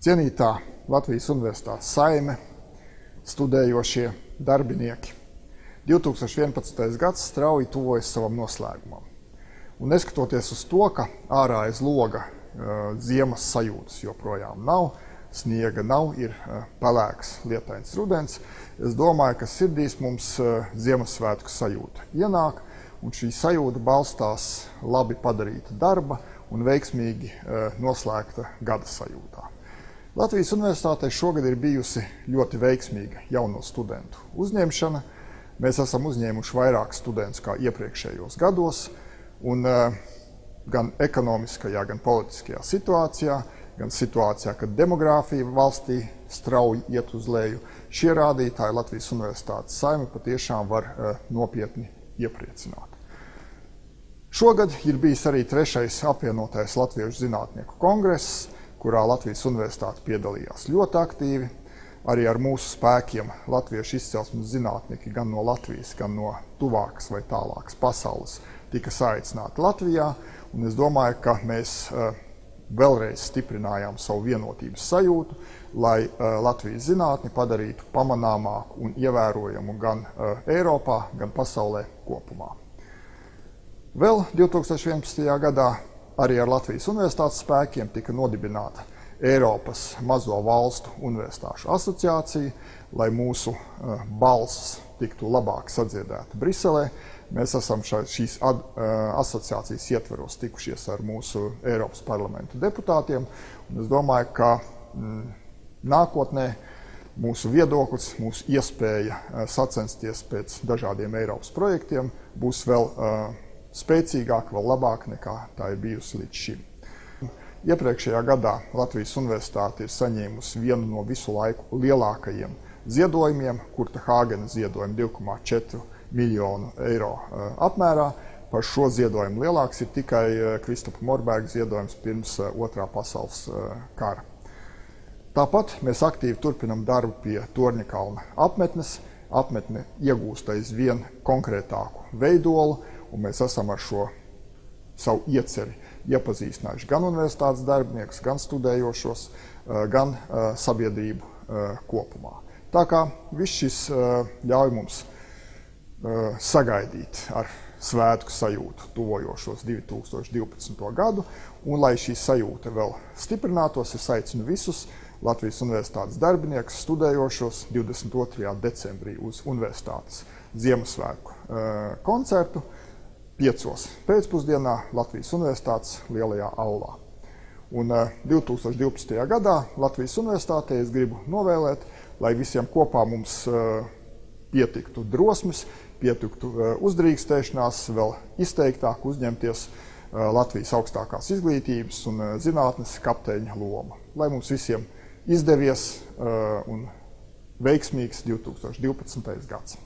Cienītā Latvijas Universitātes Saime, studējošie darbinieki, 2011. gads strauji tuvojas savam noslēgumam. Un neskatoties uz to, ka ārā aiz loga ziemas sajūtas joprojām nav, sniega nav, ir pelēks, lietains rudens, es domāju, ka sirdīs mums Ziemassvētku sajūta ienāk, un šī sajūta balstās labi padarīta darba un veiksmīgi noslēgta gada sajūtā. Latvijas Universitātē šogad ir bijusi ļoti veiksmīga jauno studentu uzņemšana. Mēs esam uzņēmuši vairāk studentus kā iepriekšējos gados, un gan ekonomiskajā, gan politiskajā situācijā, gan situācijā, kad demogrāfija valstī strauji iet uz leju, šie rādītāji Latvijas Universitātes Saime patiešām var nopietni iepriecināt. Šogad ir bijis arī 3. apvienotais Latviešu zinātnieku kongress, kurā Latvijas Universitāte piedalījās ļoti aktīvi. Arī ar mūsu spēkiem latviešu izcelsmes zinātnieki gan no Latvijas, gan no tuvākas vai tālākas pasaules tika saicināti Latvijā. Un es domāju, ka mēs vēlreiz stiprinājām savu vienotības sajūtu, lai Latvijas zinātni padarītu pamanāmāku un ievērojamu gan Eiropā, gan pasaulē kopumā. Vēl 2011. gadā arī ar Latvijas Universitātes spēkiem tika nodibināta Eiropas mazo valstu universitāšu asociācija, lai mūsu balss tiktu labāk sadzirdēta Briselē. Mēs esam šīs asociācijas ietveros tikušies ar mūsu Eiropas parlamenta deputātiem, un es domāju, ka nākotnē mūsu viedoklis, mūsu iespēja sacensties pēc dažādiem Eiropas projektiem būs vēl spēcīgāk, vēl labāk nekā tā ir bijusi līdz šim. Iepriekšējā gadā Latvijas Universitāte ir saņēmusi vienu no visu laiku lielākajiem ziedojumiem, Kurta Hāgena ziedojumu 2,4 miljonu eiro apmērā. Par šo ziedojumu lielāks ir tikai Kristapa Morberga ziedojums pirms Otrā pasaules kara. Tāpat mēs aktīvi turpinam darbu pie Torņakalna apmetnes. Apmetne iegūst aizvien konkrētāku veidolu, un mēs esam ar šo savu ieceri iepazīstinājuši gan universitātes darbiniekus, gan studējošos, gan sabiedrību kopumā. Tā kā viss šis ļauj mums sagaidīt ar svētku sajūtu tuvojošos 2012. gadu, un lai šī sajūta vēl stiprinātos, es aicinu visus Latvijas Universitātes darbiniekus, studējošos 22. decembrī uz Universitātes Ziemassvētku koncertu 5. pēcpusdienā Latvijas Universitātes lielajā aulā. Un 2012. gadā Latvijas Universitātē es gribu novēlēt, lai visiem kopā mums pietiktu drosmes, pietiktu uzdrīkstēšanās vēl izteiktāk uzņemties Latvijas augstākās izglītības un zinātnes kapteiņa lomu. Lai mums visiem izdevies un veiksmīgs 2012. gads.